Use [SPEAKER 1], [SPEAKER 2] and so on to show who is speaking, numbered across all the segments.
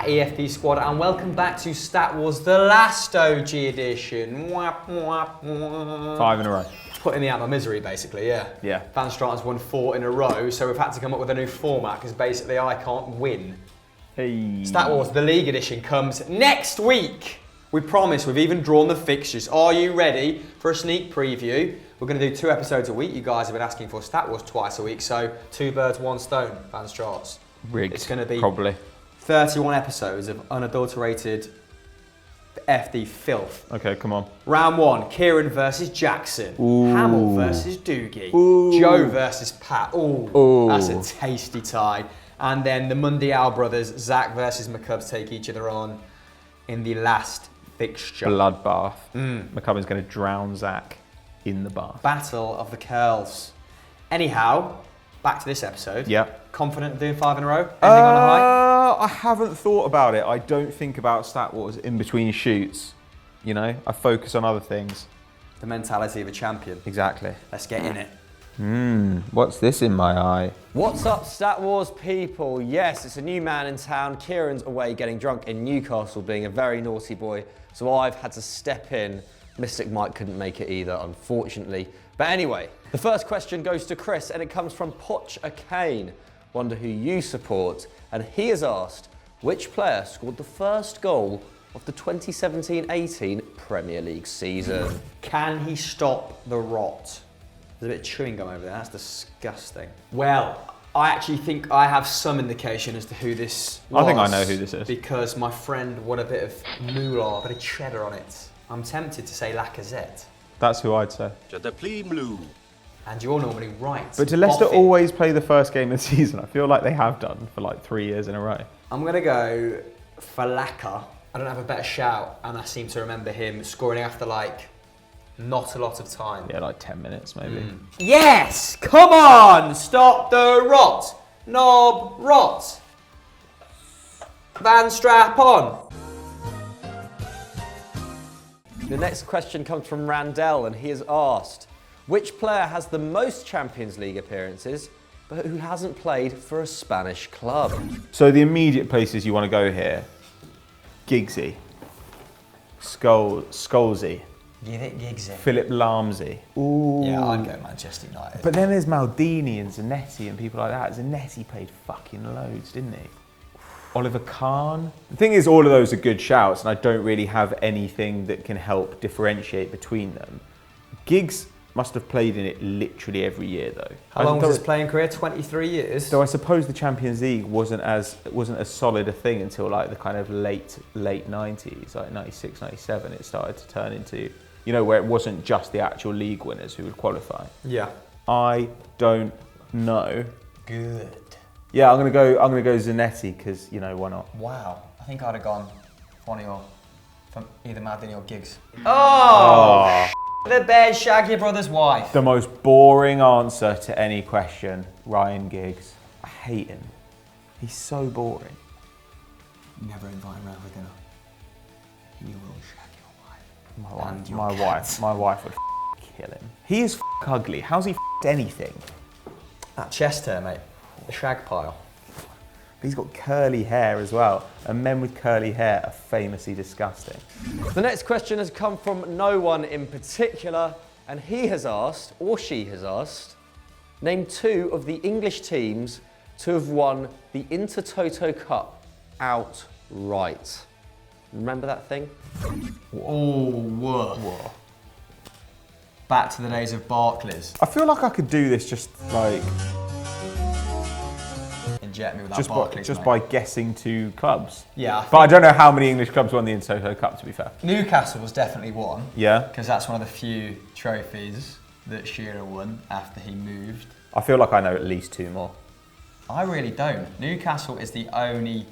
[SPEAKER 1] EFD squad, and welcome back to Stat Wars, the last OG edition.
[SPEAKER 2] 5 in a row.
[SPEAKER 1] Putting me out of my misery, basically, yeah.
[SPEAKER 2] Yeah.
[SPEAKER 1] Van Straten's won 4 in a row, so we've had to come up with a new format because basically I can't win.
[SPEAKER 2] Hey.
[SPEAKER 1] Stat Wars, the League edition, comes next week. We promise, we've even drawn the fixtures. Are you ready for a sneak preview? We're going to do 2 episodes a week. You guys have been asking for Stat Wars twice a week, so 2 birds, 1 stone, Van Straten.
[SPEAKER 2] Rigged.
[SPEAKER 1] It's going to be
[SPEAKER 2] probably
[SPEAKER 1] 31 episodes of unadulterated FD filth.
[SPEAKER 2] Okay, come on.
[SPEAKER 1] Round 1, Kieran versus Jackson.
[SPEAKER 2] Ooh.
[SPEAKER 1] Hamill versus Doogie.
[SPEAKER 2] Ooh.
[SPEAKER 1] Joe versus Pat.
[SPEAKER 2] Ooh.
[SPEAKER 1] That's a tasty tie. And then the Mundial brothers, Zach versus McCubbs, take each other on in the last fixture.
[SPEAKER 2] Bloodbath. McCubbin's going to drown Zach in the bath.
[SPEAKER 1] Battle of the Curls. Anyhow, back to this episode.
[SPEAKER 2] Yep.
[SPEAKER 1] Confident of doing 5 in a row? Ending on a high?
[SPEAKER 2] I haven't thought about it. I don't think about Stat Wars in between shoots. You know, I focus on other things.
[SPEAKER 1] The mentality of a champion.
[SPEAKER 2] Exactly.
[SPEAKER 1] Let's get in it.
[SPEAKER 2] What's this in my eye?
[SPEAKER 3] What's up, Stat Wars people? Yes, it's a new man in town. Kieran's away getting drunk in Newcastle, being a very naughty boy. So I've had to step in. Mystic Mike couldn't make it either, unfortunately. But anyway, the first question goes to Chris, and it comes from Poch Akane. Wonder who you support. And he has asked, which player scored the first goal of the 2017-18 Premier League season?
[SPEAKER 1] Can he stop the rot? There's a bit of chewing gum over there, that's disgusting. Well, I actually think I have some indication as to who this was.
[SPEAKER 2] I think I know who this is.
[SPEAKER 1] Because my friend won a bit of moolah, a bit of cheddar on it. I'm tempted to say Lacazette.
[SPEAKER 2] That's who I'd say.
[SPEAKER 1] And you're normally right.
[SPEAKER 2] But do Leicester
[SPEAKER 1] Boffin.
[SPEAKER 2] always play the first game of the season? I feel like they have done for like 3 years in a row.
[SPEAKER 1] I'm going to go for Laka. I don't have a better shout, and I seem to remember him scoring after like not a lot of time.
[SPEAKER 2] Yeah, like 10 minutes maybe.
[SPEAKER 1] Yes! Come on! Stop the rot! Knob rot! Van strap on!
[SPEAKER 3] The next question comes from Randell, and he has asked, which player has the most Champions League appearances, but who hasn't played for a Spanish club?
[SPEAKER 2] So the immediate places you want to go here, Giggsy, Scholesy,
[SPEAKER 1] Give it Giggsy.
[SPEAKER 2] Philip Lamsey. Ooh.
[SPEAKER 1] Yeah, I'd go Manchester United.
[SPEAKER 2] But then there's Maldini and Zanetti and people like that. Zanetti played fucking loads, didn't he? Oliver Kahn. The thing is, all of those are good shouts, and I don't really have anything that can help differentiate between them. Giggs must have played in it literally every year, though.
[SPEAKER 1] How long was his playing career? 23 years?
[SPEAKER 2] So I suppose the Champions League wasn't as solid a thing until like the kind of late 90s, like 96, 97. It started to turn into, you know, where it wasn't just the actual league winners who would qualify.
[SPEAKER 1] Yeah.
[SPEAKER 2] I don't know.
[SPEAKER 1] Good.
[SPEAKER 2] Yeah, I'm gonna go Zanetti because, you know, why not?
[SPEAKER 1] Wow. I think I'd have gone for either Maldini or Giggs. Oh! The bad Shaggy brother's wife.
[SPEAKER 2] The most boring answer to any question, Ryan Giggs. I hate him. He's so boring.
[SPEAKER 1] Never invite him round for dinner. He will shag your wife.
[SPEAKER 2] My wife would kill him. He is ugly. How's he anything?
[SPEAKER 1] That chest hair, mate. The shag pile.
[SPEAKER 2] But he's got curly hair as well, and men with curly hair are famously disgusting.
[SPEAKER 3] The next question has come from no one in particular, and he has asked, or she has asked, name 2 of the English teams to have won the Intertoto Cup outright. Remember that thing?
[SPEAKER 1] Oh, whoa. Back to the days of Barclays.
[SPEAKER 2] I feel like I could do this just like
[SPEAKER 1] Inject me with that Barclays, mate.
[SPEAKER 2] by guessing 2 clubs.
[SPEAKER 1] Yeah.
[SPEAKER 2] But I don't know how many English clubs won the Intertoto Cup, to be fair.
[SPEAKER 1] Newcastle was definitely one.
[SPEAKER 2] Yeah.
[SPEAKER 1] Because that's one of the few trophies that Shearer won after he moved.
[SPEAKER 2] I feel like I know at least 2 more.
[SPEAKER 1] I really don't. Newcastle is the only...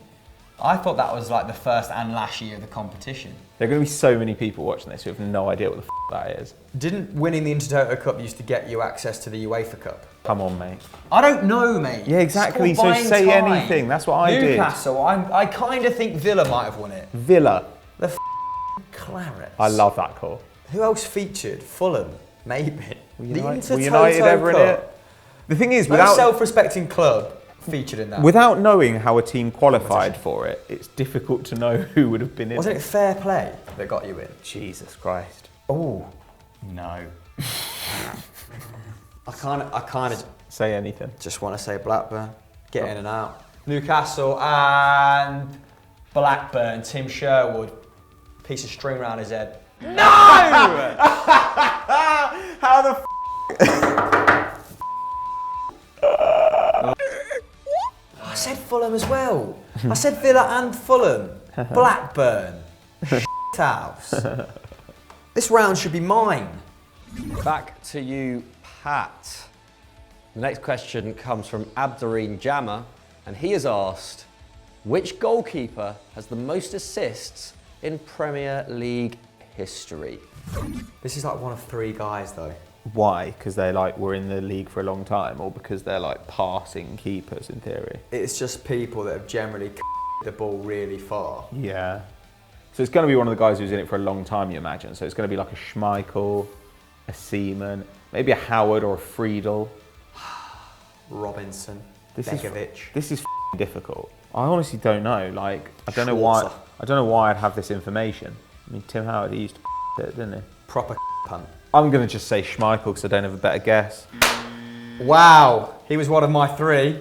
[SPEAKER 1] I thought that was like the first and last year of the competition.
[SPEAKER 2] There are going to be so many people watching this who have no idea what the that is.
[SPEAKER 1] Didn't winning the Intertoto Cup used to get you access to the UEFA Cup?
[SPEAKER 2] Come on, mate.
[SPEAKER 1] I don't know, mate.
[SPEAKER 2] Yeah, exactly.
[SPEAKER 1] It's
[SPEAKER 2] So
[SPEAKER 1] called
[SPEAKER 2] say
[SPEAKER 1] buying time.
[SPEAKER 2] anything. That's what I did.
[SPEAKER 1] Newcastle, I kind of think Villa might have won it.
[SPEAKER 2] Villa.
[SPEAKER 1] The Clarets.
[SPEAKER 2] I love that call.
[SPEAKER 1] Who else featured? Fulham, maybe.
[SPEAKER 2] Were
[SPEAKER 1] The
[SPEAKER 2] United,
[SPEAKER 1] Intertoto
[SPEAKER 2] ever in
[SPEAKER 1] Cup.
[SPEAKER 2] it? The thing is,
[SPEAKER 1] No
[SPEAKER 2] without
[SPEAKER 1] self-respecting club featured in that.
[SPEAKER 2] Without knowing how a team qualified for it, it's difficult to know who would have been in
[SPEAKER 1] Wasn't
[SPEAKER 2] it.
[SPEAKER 1] it Fair Play that got you in?
[SPEAKER 2] Jesus Christ.
[SPEAKER 1] Oh, no. I kind of
[SPEAKER 2] Say anything.
[SPEAKER 1] just want to say Blackburn. Get in and out. Newcastle and Blackburn. Tim Sherwood. Piece of string around his head. No!
[SPEAKER 2] How the
[SPEAKER 1] I said Fulham as well. I said Villa and Fulham. Blackburn. House. This round should be mine.
[SPEAKER 3] Back to you, Pat. The next question comes from Abdurrahim Jama, and he has asked, which goalkeeper has the most assists in Premier League history?
[SPEAKER 1] This is like one of 3 guys though.
[SPEAKER 2] Why? Because they were in the league for a long time, or because they're passing keepers in theory?
[SPEAKER 1] It's just people that have generally the ball really far.
[SPEAKER 2] Yeah. So it's going to be one of the guys who's in it for a long time, you imagine. So it's going to be like a Schmeichel, a Seaman, maybe a Howard or a Friedel.
[SPEAKER 1] Robinson,
[SPEAKER 2] This
[SPEAKER 1] Begovic.
[SPEAKER 2] is difficult. I honestly don't know. I don't know why.
[SPEAKER 1] Schwarzer.
[SPEAKER 2] I don't know why I'd have this information. I mean, Tim Howard, he used to it, didn't he?
[SPEAKER 1] Proper punt.
[SPEAKER 2] I'm going to just say Schmeichel because I don't have a better guess.
[SPEAKER 1] Wow, he was one of my 3.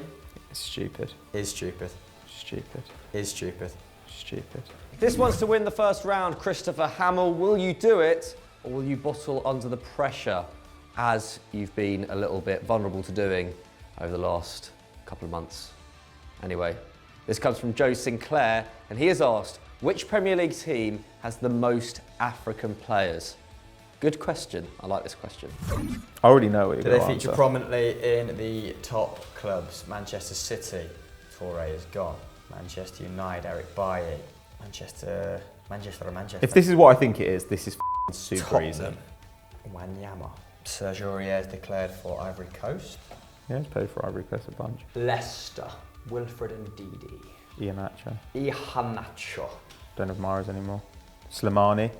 [SPEAKER 2] It's stupid.
[SPEAKER 1] Is stupid.
[SPEAKER 2] Stupid.
[SPEAKER 1] Is stupid.
[SPEAKER 2] Stupid.
[SPEAKER 3] This one's to win the first round. Christopher Hamill, will you do it, or will you bottle under the pressure, as you've been a little bit vulnerable to doing over the last couple of months? Anyway, this comes from Joe Sinclair, and he has asked, which Premier League team has the most African players? Good question. I like this question.
[SPEAKER 2] I already know what you're
[SPEAKER 1] Do
[SPEAKER 2] going
[SPEAKER 1] they
[SPEAKER 2] to
[SPEAKER 1] feature
[SPEAKER 2] answer.
[SPEAKER 1] prominently in the top clubs? Manchester City, Toure is gone. Manchester United, Eric Bailly. Manchester.
[SPEAKER 2] If this is what I think it is, this is super easy.
[SPEAKER 1] Tottenham. Wanyama. Serge Aurier is declared for Ivory Coast.
[SPEAKER 2] Yeah, he's played for Ivory Coast a bunch.
[SPEAKER 1] Leicester, Wilfred and Didi.
[SPEAKER 2] Iheanacho.
[SPEAKER 1] Iheanacho.
[SPEAKER 2] Don't have Mahrez anymore. Slimani.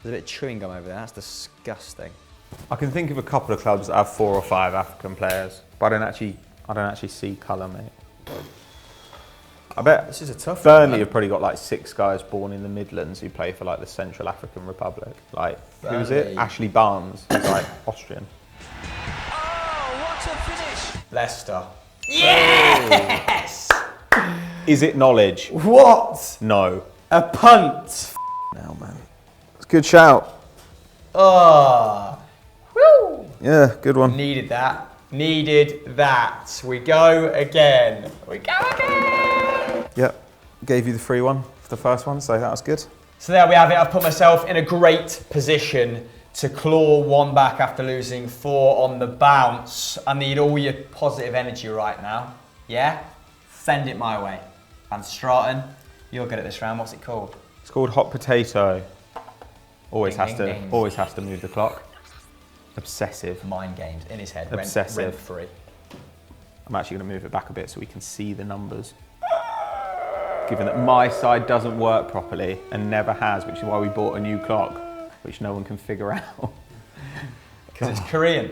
[SPEAKER 1] There's a bit of chewing gum over there, that's disgusting.
[SPEAKER 2] I can think of a couple of clubs that have 4 or 5 African players, but I don't actually see colour, mate. I bet
[SPEAKER 1] This is a tough
[SPEAKER 2] Burnley
[SPEAKER 1] one.
[SPEAKER 2] have probably got 6 guys born in the Midlands who play for the Central African Republic. Who's it?
[SPEAKER 1] Burnley.
[SPEAKER 2] Ashley Barnes, who's Austrian.
[SPEAKER 1] Leicester. Yes!
[SPEAKER 2] Is it knowledge?
[SPEAKER 1] What?
[SPEAKER 2] No.
[SPEAKER 1] A punt.
[SPEAKER 2] No, man. It's a good shout.
[SPEAKER 1] Oh. Woo!
[SPEAKER 2] Yeah, good one.
[SPEAKER 1] Needed that. Needed that. We go again. We go again.
[SPEAKER 2] Yep. Gave you the free one for the first one, so that was good.
[SPEAKER 1] So there we have it. I've put myself in a great position to claw 1 back after losing 4 on the bounce. I need all your positive energy right now. Yeah? Send it my way. Van Straten, you're good at this round. What's it called?
[SPEAKER 2] It's called Hot Potato. Always
[SPEAKER 1] Ding,
[SPEAKER 2] has
[SPEAKER 1] ding,
[SPEAKER 2] to
[SPEAKER 1] ding.
[SPEAKER 2] always has to move the clock. Obsessive.
[SPEAKER 1] Mind games in his head.
[SPEAKER 2] Obsessive.
[SPEAKER 1] Rent free.
[SPEAKER 2] I'm actually going to move it back a bit so we can see the numbers. Given that my side doesn't work properly and never has, which is why we bought a new clock, which no one can figure out.
[SPEAKER 1] Because it's Korean.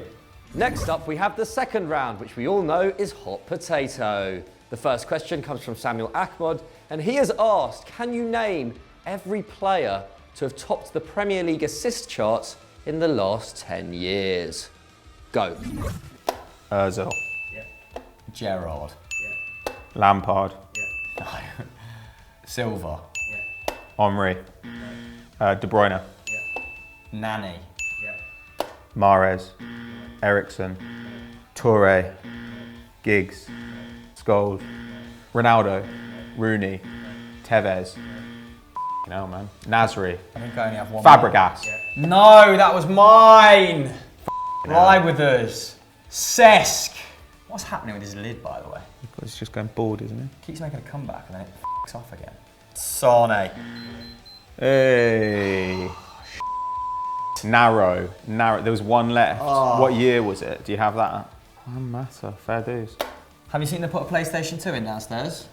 [SPEAKER 3] Next up, we have the second round, which we all know is hot potato. The first question comes from Samuel Ahmad, and he has asked, can you name every player to have topped the Premier League assist charts in the last 10 years? Go.
[SPEAKER 2] Ozil.
[SPEAKER 1] Gerrard.
[SPEAKER 2] Lampard.
[SPEAKER 1] Silva.
[SPEAKER 2] Omri. De Bruyne.
[SPEAKER 1] Nani.
[SPEAKER 2] Mahrez. Ericsson. Toure. Giggs. Scholes. Ronaldo. Rooney. Tevez. No, man. Nasri.
[SPEAKER 1] I think I only have one.
[SPEAKER 2] Fabregas.
[SPEAKER 1] No, that was mine. Lie with us. Cesc. What's happening with his lid, by the way?
[SPEAKER 2] He's just going bored, isn't he?
[SPEAKER 1] Keeps making a comeback and then it f***s off again. Sane.
[SPEAKER 2] Hey. Narrow. There was one left. What year was it? Do you have that? Doesn't matter. Fair dues.
[SPEAKER 1] Have you seen them put a PlayStation 2 in downstairs?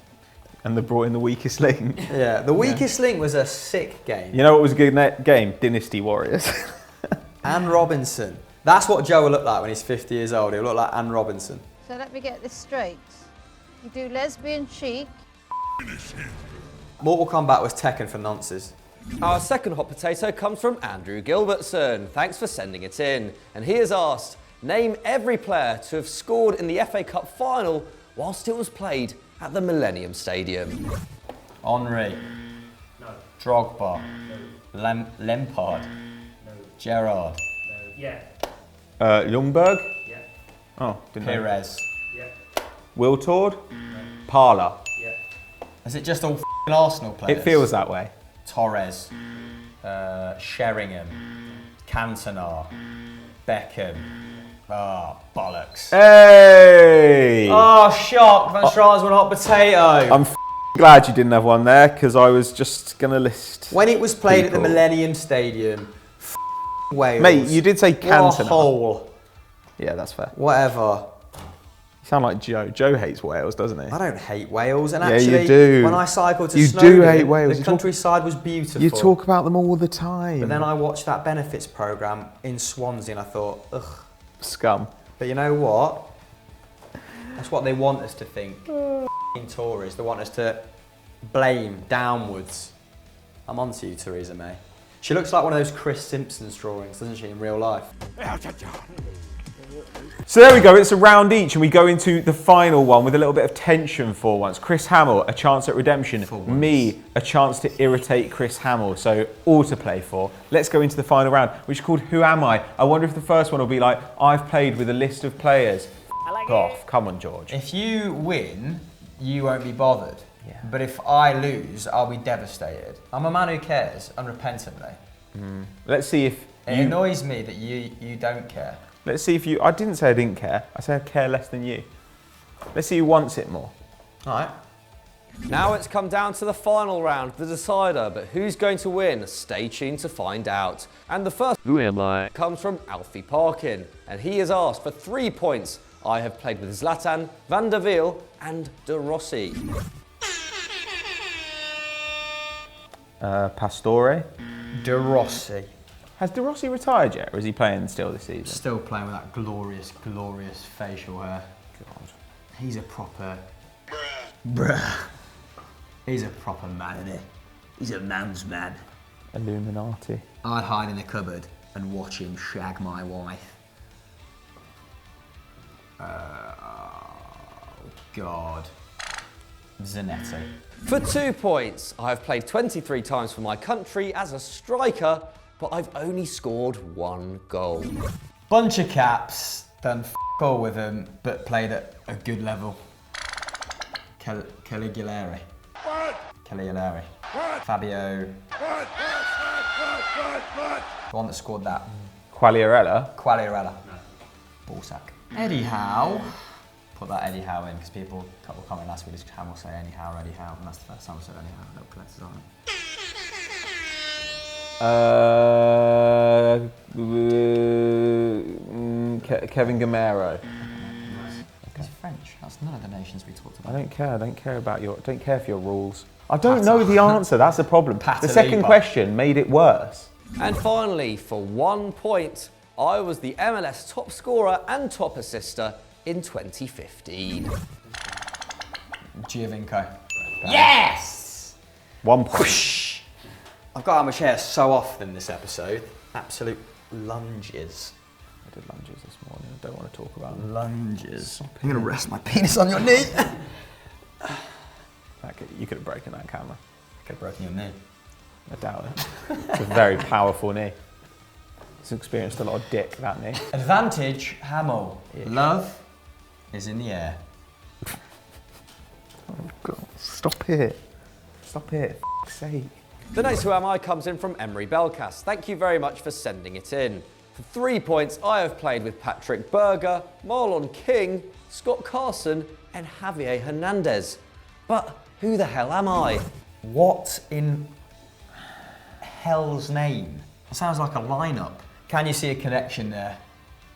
[SPEAKER 2] And they brought in the weakest link.
[SPEAKER 1] Yeah, the weakest link was a sick game.
[SPEAKER 2] You know what was a good game? Dynasty Warriors.
[SPEAKER 1] Anne Robinson. That's what Joe will look like when he's 50 years old. He'll look like Anne Robinson.
[SPEAKER 4] So let me get this straight. You do lesbian chic.
[SPEAKER 1] Mortal Kombat was Tekken for nonces.
[SPEAKER 3] Our second hot potato comes from Andrew Gilbertson. Thanks for sending it in. And he has asked, name every player to have scored in the FA Cup final whilst it was played at the Millennium Stadium.
[SPEAKER 1] Henry.
[SPEAKER 5] No.
[SPEAKER 1] Drogba.
[SPEAKER 5] No.
[SPEAKER 1] Lampard.
[SPEAKER 5] No.
[SPEAKER 1] Gerrard.
[SPEAKER 5] No. Yeah.
[SPEAKER 2] Ljungberg?
[SPEAKER 5] Yeah.
[SPEAKER 2] Oh, didn't know.
[SPEAKER 1] Perez.
[SPEAKER 5] Yeah.
[SPEAKER 2] Wiltord? Parler.
[SPEAKER 5] Yeah.
[SPEAKER 1] Is it just all f***ing Arsenal players?
[SPEAKER 2] It feels that way.
[SPEAKER 1] Torres. Sheringham. Cantona. Beckham. Oh, bollocks.
[SPEAKER 2] Hey!
[SPEAKER 1] Oh, shock. Van Straat's one hot potato.
[SPEAKER 2] I'm glad you didn't have one there, because I was just going to list.
[SPEAKER 1] When it was played at the
[SPEAKER 2] people.
[SPEAKER 1] Millennium Stadium, Wales.
[SPEAKER 2] Mate, you did say
[SPEAKER 1] What a
[SPEAKER 2] Cantona.
[SPEAKER 1] hole.
[SPEAKER 2] Yeah, that's fair.
[SPEAKER 1] Whatever.
[SPEAKER 2] You sound like Joe. Joe hates Wales, doesn't he?
[SPEAKER 1] I don't hate Wales, and
[SPEAKER 2] Yeah, you
[SPEAKER 1] actually,
[SPEAKER 2] do.
[SPEAKER 1] when I cycled to
[SPEAKER 2] You
[SPEAKER 1] Snowdon,
[SPEAKER 2] do hate Wales.
[SPEAKER 1] the
[SPEAKER 2] You talk-
[SPEAKER 1] countryside was beautiful.
[SPEAKER 2] You talk about them all the time.
[SPEAKER 1] But then I watched that benefits programme in Swansea, and I thought, ugh.
[SPEAKER 2] Scum.
[SPEAKER 1] But you know what? That's what they want us to think. F***ing Tories. They want us to blame downwards. I'm on to you, Theresa May. She looks like one of those Chris Simpson's drawings, doesn't she, in real life?
[SPEAKER 2] So there we go, it's a round each, and we go into the final one with a little bit of tension for once. Chris Hamill, a chance at redemption.
[SPEAKER 1] For once.
[SPEAKER 2] Me, a chance to irritate Chris Hamill. So all to play for. Let's go into the final round, which is called Who Am I? I wonder if the first one will be like, I've played with a list of players. F off, come on, George.
[SPEAKER 1] If you win, you won't be bothered.
[SPEAKER 2] Yeah.
[SPEAKER 1] But if I lose, I'll be devastated. I'm a man who cares, unrepentantly.
[SPEAKER 2] Let's see if
[SPEAKER 1] It
[SPEAKER 2] you...
[SPEAKER 1] annoys me that you don't care.
[SPEAKER 2] Let's see if you... I didn't say I didn't care. I said I care less than you. Let's see who wants it more.
[SPEAKER 1] All right.
[SPEAKER 3] Now it's come down to the final round, the decider, but who's going to win? Stay tuned to find out. And the first
[SPEAKER 6] Who am I?
[SPEAKER 3] comes from Alfie Parkin, and he has asked for 3 points. I have played with Zlatan, Van der Wiel and De Rossi.
[SPEAKER 2] Pastore.
[SPEAKER 1] De Rossi.
[SPEAKER 2] Has De Rossi retired yet, or is he playing still this season?
[SPEAKER 1] Still playing with that glorious, glorious facial hair.
[SPEAKER 2] God.
[SPEAKER 1] He's a proper... Bruh. He's a proper man, isn't he? He's a man's man.
[SPEAKER 2] Illuminati.
[SPEAKER 1] I'd hide in a cupboard and watch him shag my wife. Oh, God. Zanetti.
[SPEAKER 3] For 2 points, I have played 23 times for my country as a striker, but I've only scored 1 goal.
[SPEAKER 1] Bunch of caps, done all with them, but played at a good level. Caligulari. Caligulari. Fabio. The one that scored that.
[SPEAKER 2] Quagliarella.
[SPEAKER 1] Quagliarella. Ball sack. Eddie Howe. Put that Eddie Howe in because people, a couple of comments last week, just Hamill say Eddie Howe, and that's the first time I said Eddie Howe. Little collectors on it.
[SPEAKER 2] Kevin Gamero.
[SPEAKER 1] He's French. That's none of the nations we talked
[SPEAKER 2] I
[SPEAKER 1] about.
[SPEAKER 2] don't care. I don't care about your. I don't care for your rules. I don't know the answer. That's the problem. The second
[SPEAKER 1] Pataliba.
[SPEAKER 2] question made it worse.
[SPEAKER 3] And finally, for 1 point, I was the MLS top scorer and top assister in 2015.
[SPEAKER 1] Giovinco. Yes!
[SPEAKER 2] 1 point.
[SPEAKER 1] Whoosh! I've got how much hair so often this episode. Absolute lunges.
[SPEAKER 2] I did lunges this morning. I don't want to talk about them.
[SPEAKER 1] Lunges. I'm going to rest my penis on your knee.
[SPEAKER 2] You could have broken that camera.
[SPEAKER 1] Could have broken your knee.
[SPEAKER 2] I doubt it. It's a very powerful knee. It's experienced a lot of dick, that knee.
[SPEAKER 1] Advantage, Hamill. Love is in the air.
[SPEAKER 2] Oh God, stop it. Stop it, for f***'s sake.
[SPEAKER 3] The next Who Am I comes in from Emery Belcast. Thank you very much for sending it in. For 3 points, I have played with Patrick Berger, Marlon King, Scott Carson and Javier Hernandez. But who the hell am I?
[SPEAKER 1] What in hell's name? It sounds like a lineup. Can you see a connection there?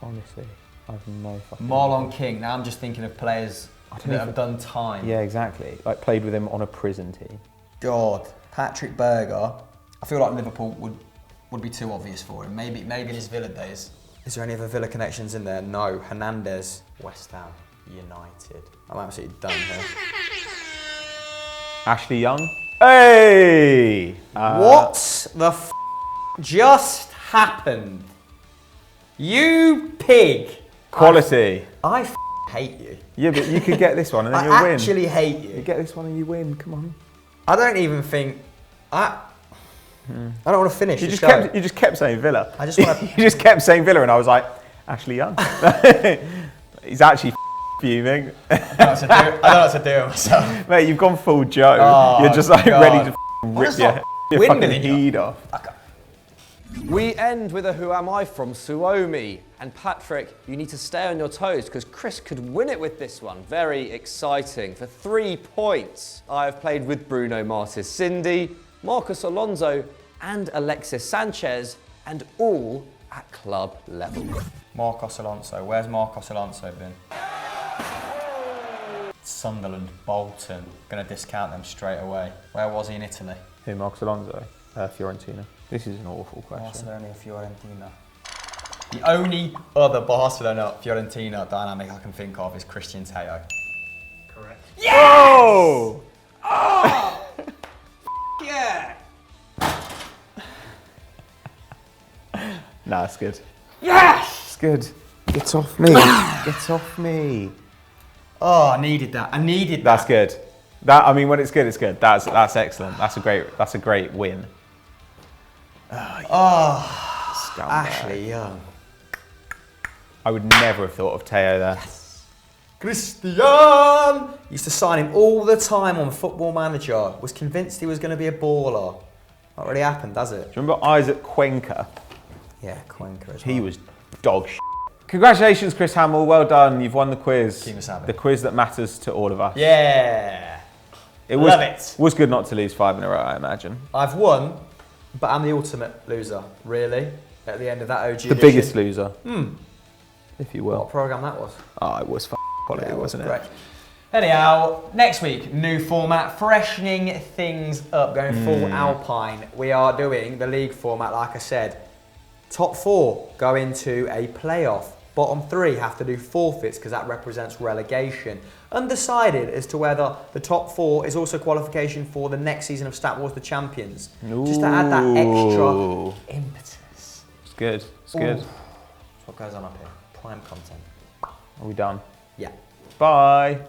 [SPEAKER 2] Honestly, I have no fucking
[SPEAKER 1] Marlon King. Now I'm just thinking of players that have done time.
[SPEAKER 2] Yeah, exactly. Like played with him on a prison team.
[SPEAKER 1] God, Patrick Berger. I feel like Liverpool would be too obvious for him. Maybe in his Villa days. Is there any other Villa connections in there? No. Hernandez, West Ham. United. I'm absolutely done here.
[SPEAKER 2] Ashley Young. Hey!
[SPEAKER 1] What the just happened? You pig!
[SPEAKER 2] Quality.
[SPEAKER 1] I hate you.
[SPEAKER 2] Yeah, but you could get this one and then you'll
[SPEAKER 1] I
[SPEAKER 2] win.
[SPEAKER 1] actually hate
[SPEAKER 2] You
[SPEAKER 1] you.
[SPEAKER 2] get this one and you win. Come on.
[SPEAKER 1] I don't even think I don't want to finish.
[SPEAKER 2] You
[SPEAKER 1] Just
[SPEAKER 2] just kept saying Villa.
[SPEAKER 1] I just wanna-
[SPEAKER 2] You just kept saying Villa, and I was like, Ashley Young. He's actually fuming.
[SPEAKER 1] I don't know what to do with myself.
[SPEAKER 2] Mate, you've gone full Joe.
[SPEAKER 1] Oh,
[SPEAKER 2] You're just like
[SPEAKER 1] God.
[SPEAKER 2] ready to
[SPEAKER 1] I'm
[SPEAKER 2] rip
[SPEAKER 1] just
[SPEAKER 2] your,
[SPEAKER 1] not
[SPEAKER 2] your
[SPEAKER 1] winding
[SPEAKER 2] fucking
[SPEAKER 1] you.
[SPEAKER 2] heat off.
[SPEAKER 3] We end with a Who Am I from Suomi. And Patrick, you need to stay on your toes because Chris could win it with this one. Very exciting. For 3 points, I have played with Bruno Martis Cindy, Marcos Alonso, and Alexis Sanchez, and all at club level.
[SPEAKER 1] Marcos Alonso. Where's Marcos Alonso been? Sunderland, Bolton. Gonna discount them straight away. Where was he in Italy?
[SPEAKER 2] Who, Marcos Alonso? Fiorentina. This is an awful question.
[SPEAKER 1] Barcelona or Fiorentina? The only other Barcelona Fiorentina dynamic I can think of is Christian Teo.
[SPEAKER 5] Correct.
[SPEAKER 2] Oh!
[SPEAKER 1] Yeah!
[SPEAKER 2] Nah, it's good.
[SPEAKER 1] Yes!
[SPEAKER 2] It's good. Get off me. Get off me.
[SPEAKER 1] Oh, I needed that. I needed that.
[SPEAKER 2] That's good. That, I mean, when it's good, it's good. That's excellent. That's a great win.
[SPEAKER 1] Oh,
[SPEAKER 2] Scumbag.
[SPEAKER 1] Ashley Young.
[SPEAKER 2] I would never have thought of Teo there.
[SPEAKER 1] Christian! Used to sign him all the time on Football Manager. Was convinced he was going to be a baller. Not really happened, does it?
[SPEAKER 2] Do you remember Isaac Cuenca?
[SPEAKER 1] Yeah, Cuenca as well.
[SPEAKER 2] He was dog shit. Congratulations, Chris Hamill. Well done. You've won the quiz.
[SPEAKER 1] Keep us having.
[SPEAKER 2] The quiz that matters to all of us.
[SPEAKER 1] Yeah.
[SPEAKER 2] It was,
[SPEAKER 1] Love it.
[SPEAKER 2] Was good not to lose 5 in a row, I imagine.
[SPEAKER 1] I've won, but I'm the ultimate loser, really, at the end of that OG
[SPEAKER 2] The
[SPEAKER 1] edition.
[SPEAKER 2] biggest loser, if you will.
[SPEAKER 1] What programme that was?
[SPEAKER 2] Oh, it was quality,
[SPEAKER 1] Yeah,
[SPEAKER 2] wasn't it?
[SPEAKER 1] great. Anyhow, next week, new format, freshening things up, going full Alpine. We are doing the league format, like I said. Top 4 go into a playoff. Bottom 3 have to do forfeits because that represents relegation. Undecided as to whether the top 4 is also qualification for the next season of Stat Wars The Champions. Just to add that extra impetus.
[SPEAKER 2] It's good. It's good.
[SPEAKER 1] That's what goes on up here. Prime content.
[SPEAKER 2] Are we done?
[SPEAKER 1] Yeah.
[SPEAKER 2] Bye.